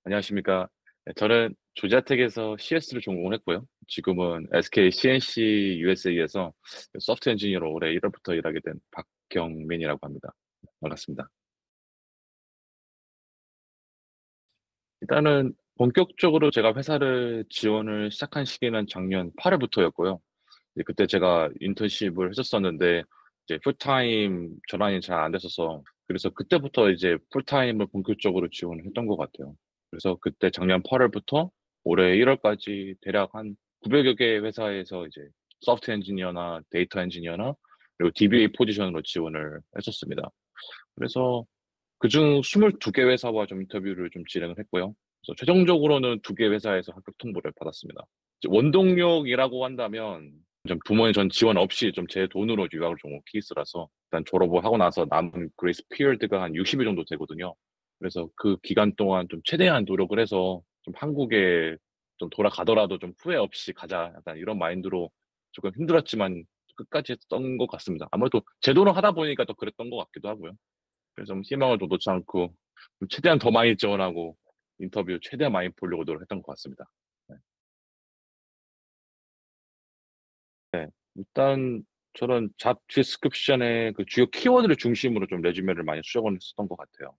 안녕하십니까. 네, 저는 조지아텍에서 CS를 전공을 했고요. 지금은 SK CNC USA에서 소프트 엔지니어로 올해 1월부터 일하게 된 박경민이라고 합니다. 반갑습니다. 일단은 본격적으로 제가 회사를 지원을 시작한 시기는 작년 8월부터였고요. 그때 제가 인턴십을 했었었는데 이제 풀타임 전환이 잘 안 됐어서 그래서 그때부터 이제 풀타임을 본격적으로 지원을 했던 것 같아요. 그래서 그때 작년 8월부터 올해 1월까지 대략 한 900여 개 회사에서 이제 소프트 엔지니어나 데이터 엔지니어나 그리고 DBA 포지션으로 지원을 했었습니다. 그래서 그중 22개 회사와 좀 인터뷰를 좀 진행을 했고요. 그래서 최종적으로는 2개 회사에서 합격 통보를 받았습니다. 이제 원동력이라고 한다면 좀 부모님 전 지원 없이 좀 제 돈으로 유학을 좀 온 케이스라서 일단 졸업을 하고 나서 남은 그레이스 피리어드가 한 60일 정도 되거든요. 그래서 그 기간 동안 좀 최대한 노력을 해서 좀 한국에 좀 돌아가더라도 좀 후회 없이 가자. 약간 이런 마인드로 조금 힘들었지만 끝까지 했던 것 같습니다. 아무래도 제 돈을 하다 보니까 더 그랬던 것 같기도 하고요. 그래서 좀 희망을 좀 놓지 않고 좀 최대한 더 많이 지원하고 인터뷰 최대한 많이 보려고 노력했던 것 같습니다. 네. 네. 일단 저는 잡 디스크립션의 그 주요 키워드를 중심으로 좀 레주메를 많이 수정을 했었던 것 같아요.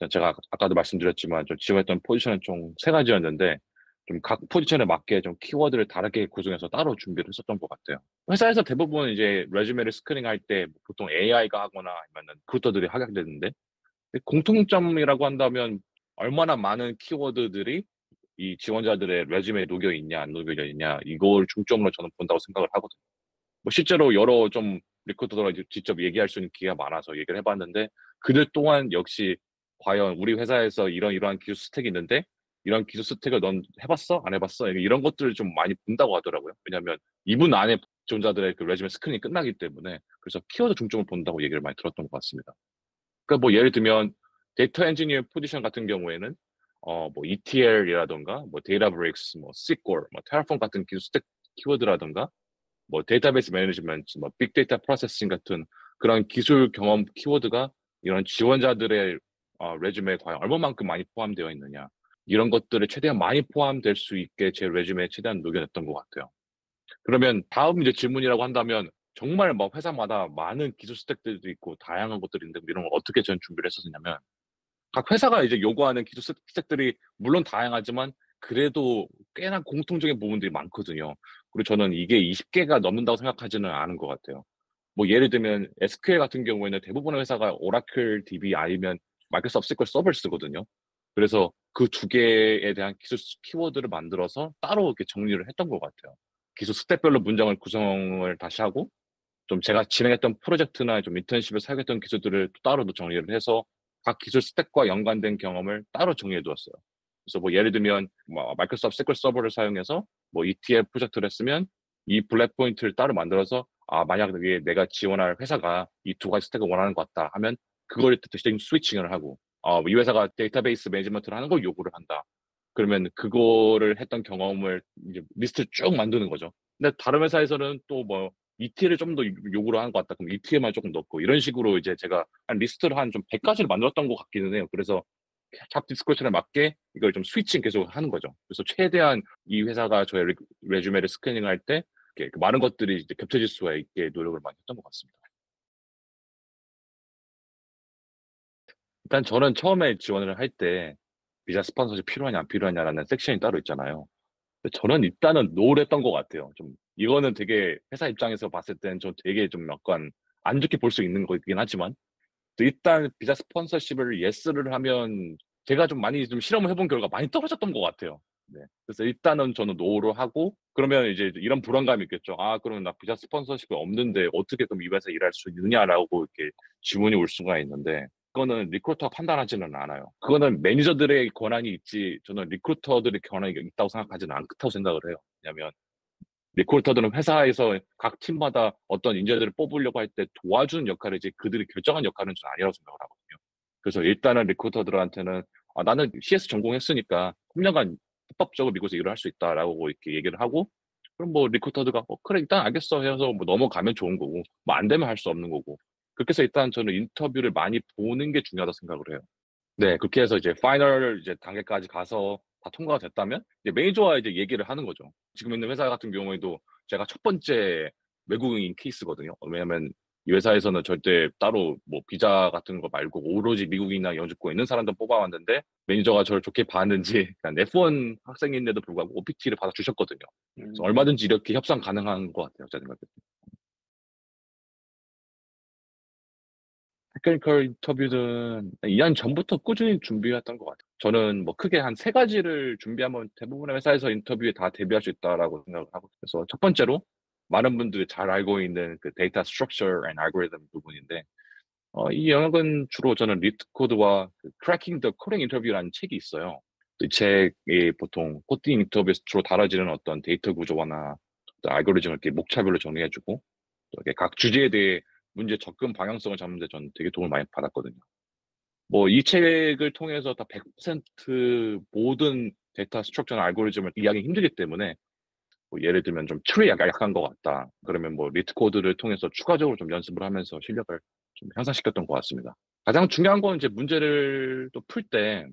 일단 제가 아까도 말씀드렸지만 좀 지원했던 포지션은 총 세 가지였는데 좀 각 포지션에 맞게 좀 키워드를 다르게 구성해서 따로 준비를 했었던 것 같아요. 회사에서 대부분 이제 레주메를 스크린할 때 보통 AI가 하거나 아니면은 크루터들이 하게 되는데 공통점이라고 한다면 얼마나 많은 키워드들이 이 지원자들의 레주메에 녹여 있냐, 안 녹여 있냐, 이걸 중점으로 저는 본다고 생각을 하거든요. 뭐 실제로 여러 좀 리크루터들과 직접 얘기할 수 있는 기회가 많아서 얘기를 해봤는데 그들 또한 역시 과연 우리 회사에서 이러한 기술 스택이 있는데 이런 기술 스택을 넌 해봤어? 안 해봤어? 이런 것들을 좀 많이 본다고 하더라고요. 왜냐하면 이분 안에 지원자들의 그 레주메 스크린이 끝나기 때문에 그래서 키워드 중점을 본다고 얘기를 많이 들었던 것 같습니다. 그러니까 뭐 예를 들면 데이터 엔지니어 포지션 같은 경우에는 뭐 ETL이라던가 뭐 데이터브릭스, 뭐 SQL, 뭐 테라폼 같은 기술 스택 키워드라던가 뭐 데이터베이스 매니지먼트, 뭐 빅데이터 프로세싱 같은 그런 기술 경험 키워드가 이런 지원자들의 레주메에 과연 얼마만큼 많이 포함되어 있느냐 이런 것들을 최대한 많이 포함될 수 있게 제 레주메에 최대한 녹여냈던 것 같아요. 그러면 다음 이제 질문이라고 한다면 정말 뭐 회사마다 많은 기술 스택들도 있고 다양한 것들이 있는데 이런 걸 어떻게 저는 준비를 했었냐면 각 회사가 이제 요구하는 기술 스택들이 물론 다양하지만 그래도 꽤나 공통적인 부분들이 많거든요. 그리고 저는 이게 20개가 넘는다고 생각하지는 않은 것 같아요. 뭐 예를 들면 SQL 같은 경우에는 대부분의 회사가 오라클 DB 아니면 마이크로소프트 SQL 서버를 쓰거든요. 그래서 그 두 개에 대한 기술 키워드를 만들어서 따로 이렇게 정리를 했던 것 같아요. 기술 스택별로 문장을 구성을 다시 하고 좀 제가 진행했던 프로젝트나 좀 인턴십에 사용했던 기술들을 또 따로 정리를 해서 각 기술 스택과 연관된 경험을 따로 정리해 두었어요. 그래서 뭐 예를 들면 뭐 마이크로소프트 SQL 서버를 사용해서 뭐 ETL 프로젝트를 했으면 이 블랙 포인트를 따로 만들어서 만약 여기 내가 지원할 회사가 이 두 가지 스택을 원하는 것 같다 하면 그걸 대신 스위칭을 하고 이 회사가 데이터베이스 매니지먼트를 하는 걸 요구를 한다. 그러면 그거를 했던 경험을 이제 리스트를 쭉 만드는 거죠. 근데 다른 회사에서는 또 뭐 ETL을 좀 더 요구를 하는 것 같다. 그럼 ETL만 조금 넣고 이런 식으로 이제 제가 한 리스트를 한 좀 100가지를 만들었던 것 같기는 해요. 그래서 잡 디스크리션에 맞게 이걸 좀 스위칭 계속 하는 거죠. 그래서 최대한 이 회사가 저의 레주메를 스캐닝할 때 이렇게 그 많은 것들이 이제 겹쳐질 수가 있게 노력을 많이 했던 것 같습니다. 일단 저는 처음에 지원을 할 때 비자 스폰서십 필요하냐 안 필요하냐라는 섹션이 따로 있잖아요. 근데 저는 일단은 노를 했던 것 같아요. 좀 이거는 되게 회사 입장에서 봤을 때는 좀 되게 좀 약간 안 좋게 볼 수 있는 거긴 하지만 또 일단 비자 스폰서십을 예스를 하면 제가 좀 많이 좀 실험을 해본 결과 많이 떨어졌던 것 같아요. 네. 그래서 일단은 저는 노로 하고 그러면 이제 이런 불안감이 있겠죠. 그러면 나 비자 스폰서십이 없는데 어떻게 그럼 이 회사에 일할 수 있느냐라고 이렇게 질문이 올 수가 있는데 그거는 리크루터가 판단하지는 않아요. 그거는 매니저들의 권한이 있지 저는 리크루터들의 권한이 있다고 생각하지는 않다고 생각을 해요. 왜냐하면 리크루터들은 회사에서 각 팀마다 어떤 인재들을 뽑으려고 할 때 도와주는 역할이지 그들이 결정한 역할은 전 아니라고 생각을 하거든요. 그래서 일단은 리크루터들한테는 나는 CS 전공했으니까 3년간 합법적으로 미국에서 일을 할 수 있다라고 이렇게 얘기를 하고 그럼 뭐 리크루터들가 그래 일단 알겠어 해서 뭐 넘어가면 좋은 거고 뭐 안 되면 할 수 없는 거고 그렇게 해서 일단 저는 인터뷰를 많이 보는 게 중요하다고 생각을 해요. 네. 그렇게 해서 이제 파이널 이제 단계까지 가서 다 통과가 됐다면 이제 매니저와 이제 얘기를 하는 거죠. 지금 있는 회사 같은 경우에도 제가 첫 번째 외국인 케이스거든요. 왜냐면 이 회사에서는 절대 따로 뭐 비자 같은 거 말고 오로지 미국인이나 영주권에 있는 사람들 뽑아왔는데 매니저가 저를 좋게 봤는지 그냥 F1 학생인데도 불구하고 OPT를 받아주셨거든요. 그래서 음. 얼마든지 이렇게 협상 가능한 것 같아요, 제 생각에. 테크니컬 인터뷰는 2년 전부터 꾸준히 준비했던 것 같아요. 저는 뭐 크게 한 세 가지를 준비하면 대부분의 회사에서 인터뷰에 다 대비할 수 있다라고 생각을 하고, 그래서 첫 번째로 많은 분들이 잘 알고 있는 그 데이터 스트럭처 앤 알고리즘 부분인데, 이 영역은 주로 저는 리트 코드와 그 Cracking the Coding Interview라는 책이 있어요. 이 책이 보통 코딩 인터뷰에서 주로 다뤄지는 어떤 데이터 구조나 어떤 알고리즘을 이렇게 목차별로 정리해주고 또 이렇게 각 주제에 대해 문제 접근 방향성을 잡는 데 저는 되게 도움을 많이 받았거든요. 뭐 이 책을 통해서 다 100% 모든 데이터 스트럭처나 알고리즘을 이해하기 힘들기 때문에 뭐 예를 들면 좀 틀에 약한 것 같다. 그러면 뭐 리트 코드를 통해서 추가적으로 좀 연습을 하면서 실력을 좀 향상시켰던 것 같습니다. 가장 중요한 건 이제 문제를 또 풀 때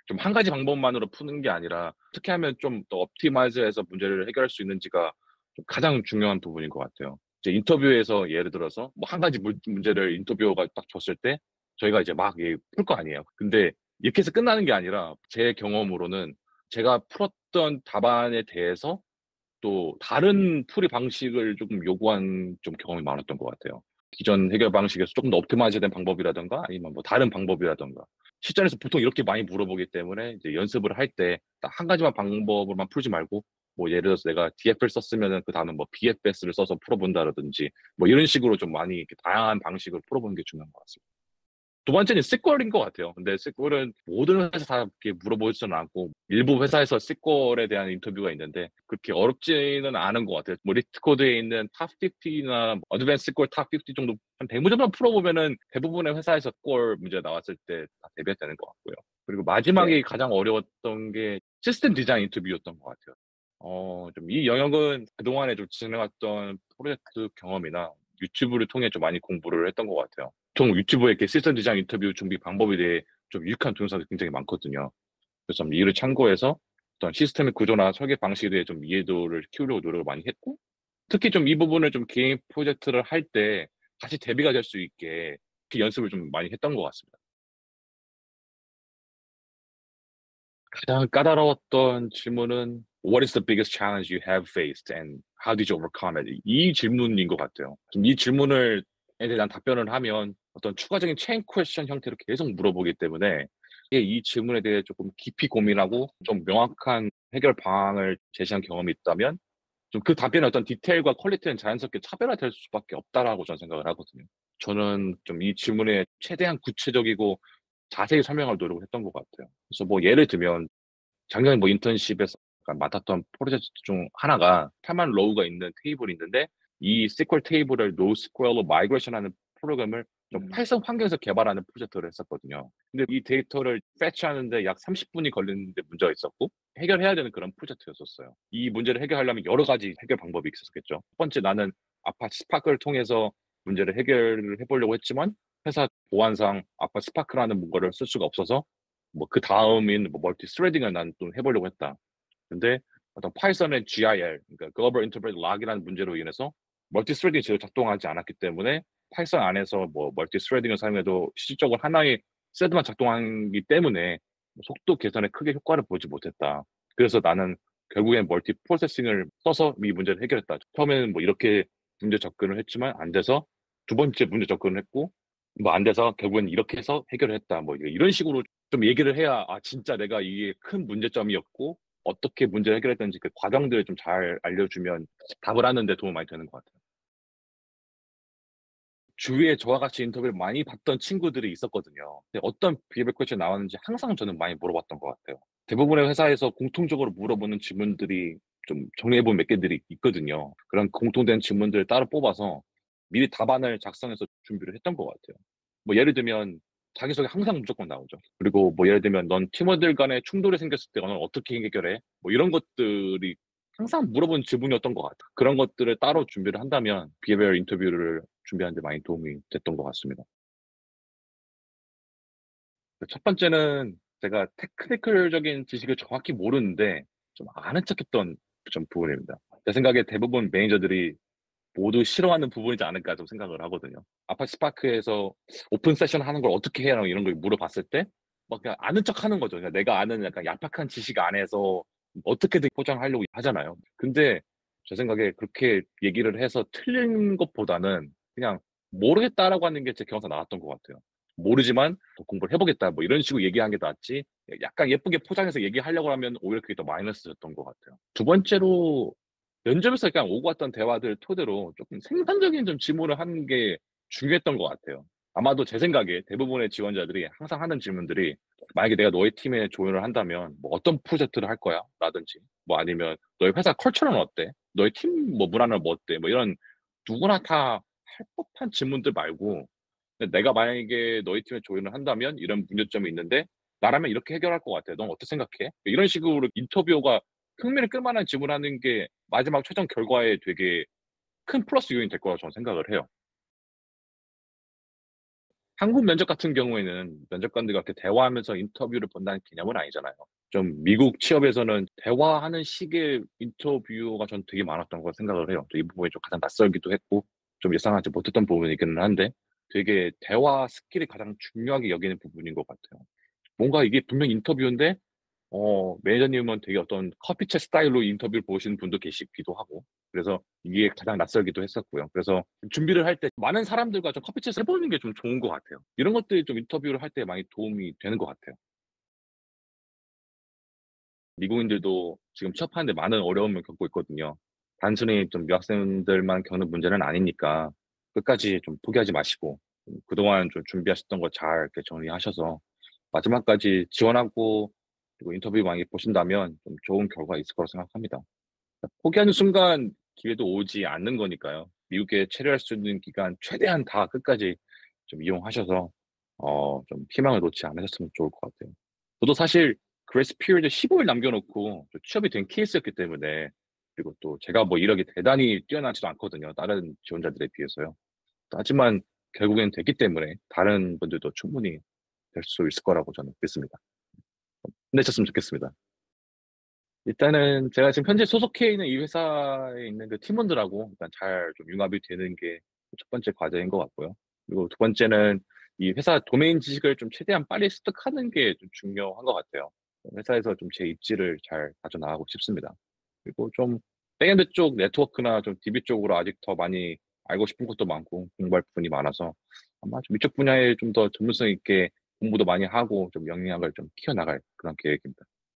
좀 한 가지 방법만으로 푸는 게 아니라 어떻게 하면 좀 더 옵티마이즈해서 문제를 해결할 수 있는지가 좀 가장 중요한 부분인 것 같아요. 이제 인터뷰에서 예를 들어서 뭐 한 가지 문제를 인터뷰어가 딱 줬을 때 저희가 이제 막 풀 거 아니에요. 근데 이렇게 해서 끝나는 게 아니라 제 경험으로는 제가 풀었던 답안에 대해서 또 다른 풀이 방식을 조금 요구한 좀 경험이 많았던 것 같아요. 기존 해결 방식에서 조금 더 옵티마이즈된 방법이라든가 아니면 뭐 다른 방법이라든가 실전에서 보통 이렇게 많이 물어보기 때문에 이제 연습을 할 때 딱 한 가지만 방법으로만 풀지 말고 뭐 예를 들어서 내가 DF를 썼으면은 그 다음에 뭐 BFS를 써서 풀어본다라든지 뭐 이런 식으로 좀 많이 이렇게 다양한 방식을 풀어보는 게 중요한 것 같습니다. 두 번째는 SQL인 것 같아요. 근데 SQL은 모든 회사 다 이렇게 물어보지는 않고 일부 회사에서 SQL에 대한 인터뷰가 있는데 그렇게 어렵지는 않은 것 같아요. 뭐 리트코드에 있는 탑50나 어드밴스 SQL 탑50 정도 한 100문제만 풀어보면은 대부분의 회사에서 SQL 문제 나왔을 때 다 대비되는 것 같고요. 그리고 마지막에 네. 가장 어려웠던 게 시스템 디자인 인터뷰였던 것 같아요. 좀 이 영역은 그동안에 좀 지내왔던 프로젝트 경험이나 유튜브를 통해 좀 많이 공부를 했던 것 같아요. 보통 유튜브에 이렇게 시스템 디자인 인터뷰 준비 방법에 대해 좀 유익한 동영상이 굉장히 많거든요. 그래서 좀 이를 참고해서 어떤 시스템의 구조나 설계 방식에 대해 좀 이해도를 키우려고 노력을 많이 했고, 특히 좀 이 부분을 좀 개인 프로젝트를 할 때 다시 대비가 될 수 있게 그 연습을 좀 많이 했던 것 같습니다. 가장 까다로웠던 질문은 What is the biggest challenge you have faced and how did you overcome it? 이 질문인 것 같아요. 좀 이 질문을 에 대한 답변을 하면 어떤 추가적인 체인 퀘스천 형태로 계속 물어보기 때문에 이 질문에 대해 조금 깊이 고민하고 좀 명확한 해결 방안을 제시한 경험이 있다면 좀 그 답변의 어떤 디테일과 퀄리티는 자연스럽게 차별화될 수밖에 없다라고 저는 생각을 하거든요. 저는 좀 이 질문에 최대한 구체적이고 자세히 설명할 노력을 했던 것 같아요. 그래서 뭐 예를 들면 작년에 뭐 인턴십에서 맡았던 프로젝트 중 하나가 파만 로우가 있는 테이블이 있는데 이 SQL 테이블을 NoSQL로 마이그레이션하는 프로그램을 좀 음. 파이썬 환경에서 개발하는 프로젝트를 했었거든요. 근데 이 데이터를 패치하는데 약 30분이 걸리는데 문제가 있었고 해결해야 되는 그런 프로젝트였었어요. 이 문제를 해결하려면 여러 가지 해결 방법이 있었겠죠. 첫 번째 나는 아파치 스파크를 통해서 문제를 해결을 해보려고 했지만 회사 보안상 아파치 스파크라는 문거를 쓸 수가 없어서 뭐 그 다음인 뭐 멀티 스레딩을 난 또 해보려고 했다. 근데 어떤 파이썬의 GIL, 그러니까 Global Interpret Log이라는 문제로 인해서 멀티 스레딩이 제대로 작동하지 않았기 때문에 파이썬 안에서 뭐 멀티 스레딩을 사용해도 실질적으로 하나의 스레드만 작동하기 때문에 속도 개선에 크게 효과를 보지 못했다. 그래서 나는 결국엔 멀티 프로세싱을 써서 이 문제를 해결했다. 처음에는 뭐 이렇게 문제 접근을 했지만 안 돼서 두 번째 문제 접근을 했고 뭐 안 돼서 결국엔 이렇게 해서 해결을 했다. 뭐 이런 식으로 좀 얘기를 해야 진짜 내가 이게 큰 문제점이었고 어떻게 문제를 해결했는지 그 과정들을 좀 잘 알려주면 답을 하는 데 도움이 많이 되는 것 같아요. 주위에 저와 같이 인터뷰를 많이 봤던 친구들이 있었거든요. 근데 어떤 비해백 퀘션이 나왔는지 항상 저는 많이 물어봤던 것 같아요. 대부분의 회사에서 공통적으로 물어보는 질문들이 좀 정리해본 몇 개들이 있거든요. 그런 공통된 질문들을 따로 뽑아서 미리 답안을 작성해서 준비를 했던 것 같아요. 뭐 예를 들면 자기소개 항상 무조건 나오죠. 그리고 뭐 예를 들면 넌 팀원들 간에 충돌이 생겼을 때 너는 어떻게 해결해? 뭐 이런 것들이 항상 물어본 질문이었던 것 같아요. 그런 것들을 따로 준비를 한다면 비해별 인터뷰를 준비하는 데 많이 도움이 됐던 것 같습니다. 첫 번째는 제가 테크니컬적인 지식을 정확히 모르는데 좀 아는 척했던 좀 부분입니다. 제 생각에 대부분 매니저들이 모두 싫어하는 부분이지 않을까 좀 생각을 하거든요. 아파치 스파크에서 오픈 세션 하는 걸 어떻게 해야 하나 이런 걸 물어봤을 때 막 그냥 아는 척하는 거죠. 그냥 내가 아는 약간 얄팍한 지식 안에서 어떻게든 포장하려고 하잖아요. 근데 제 생각에 그렇게 얘기를 해서 틀린 것보다는 그냥 모르겠다라고 하는 게 제 경험상 나왔던 것 같아요. 모르지만 더 공부를 해보겠다 뭐 이런 식으로 얘기한 게 낫지 약간 예쁘게 포장해서 얘기하려고 하면 오히려 그게 더 마이너스였던 것 같아요. 두 번째로 면접에서 그냥 오고 갔던 대화들 토대로 조금 생산적인 좀 질문을 하는 게 중요했던 것 같아요. 아마도 제 생각에 대부분의 지원자들이 항상 하는 질문들이 만약에 내가 너희 팀에 조인을 한다면 뭐 어떤 프로젝트를 할 거야? 라든지 뭐 아니면 너희 회사 컬처는 어때? 너희 팀 뭐 문화는 뭐 어때? 뭐 이런 누구나 다 할 법한 질문들 말고 내가 만약에 너희 팀에 조인을 한다면 이런 문제점이 있는데 나라면 이렇게 해결할 것 같아. 넌 어떻게 생각해? 이런 식으로 인터뷰가 흥미를 끌만한 질문하는 게 마지막 최종 결과에 되게 큰 플러스 요인이 될 거라고 저는 생각을 해요. 한국 면접 같은 경우에는 면접관들과 이렇게 대화하면서 인터뷰를 본다는 개념은 아니잖아요. 좀 미국 취업에서는 대화하는 식의 인터뷰가 전 되게 많았던 걸 생각을 해요. 또 이 부분이 좀 가장 낯설기도 했고 좀 예상하지 못했던 부분이기는 한데 되게 대화 스킬이 가장 중요하게 여기는 부분인 것 같아요. 뭔가 이게 분명 인터뷰인데 매니저님은 되게 어떤 커피챗 스타일로 인터뷰를 보시는 분도 계시기도 하고, 그래서 이게 가장 낯설기도 했었고요. 그래서 준비를 할 때 많은 사람들과 좀 커피챗을 해보는 게 좀 좋은 것 같아요. 이런 것들이 좀 인터뷰를 할 때 많이 도움이 되는 것 같아요. 미국인들도 지금 취업하는데 많은 어려움을 겪고 있거든요. 단순히 좀 유학생들만 겪는 문제는 아니니까 끝까지 좀 포기하지 마시고 그동안 좀 준비하셨던 거 잘 이렇게 정리하셔서 마지막까지 지원하고 그리고 인터뷰 많이 보신다면 좀 좋은 결과 있을 거라고 생각합니다. 포기하는 순간 기회도 오지 않는 거니까요. 미국에 체류할 수 있는 기간 최대한 다 끝까지 좀 이용하셔서 좀 희망을 놓지 않으셨으면 좋을 것 같아요. 저도 사실 그레이스 피리어드 15일 남겨놓고 또 취업이 된 케이스였기 때문에 그리고 또 제가 뭐 이력이 대단히 뛰어나지도 않거든요. 다른 지원자들에 비해서요. 하지만 결국엔 됐기 때문에 다른 분들도 충분히 될 수 있을 거라고 저는 믿습니다. 힘내셨으면 좋겠습니다. 일단은 제가 지금 현재 소속해 있는 이 회사에 있는 그 팀원들하고 일단 잘 좀 융합이 되는 게 첫 번째 과제인 것 같고요. 그리고 두 번째는 이 회사 도메인 지식을 좀 최대한 빨리 습득하는 게 좀 중요한 것 같아요. 회사에서 좀 제 입지를 잘 가져나가고 싶습니다. 그리고 좀 백엔드 쪽 네트워크나 좀 DB 쪽으로 아직 더 많이 알고 싶은 것도 많고 공부할 부분이 많아서 아마 좀 이쪽 분야에 좀 더 전문성 있게 공부도 많이 하고 좀 영향을 좀 키워나갈 그런 계획입니다.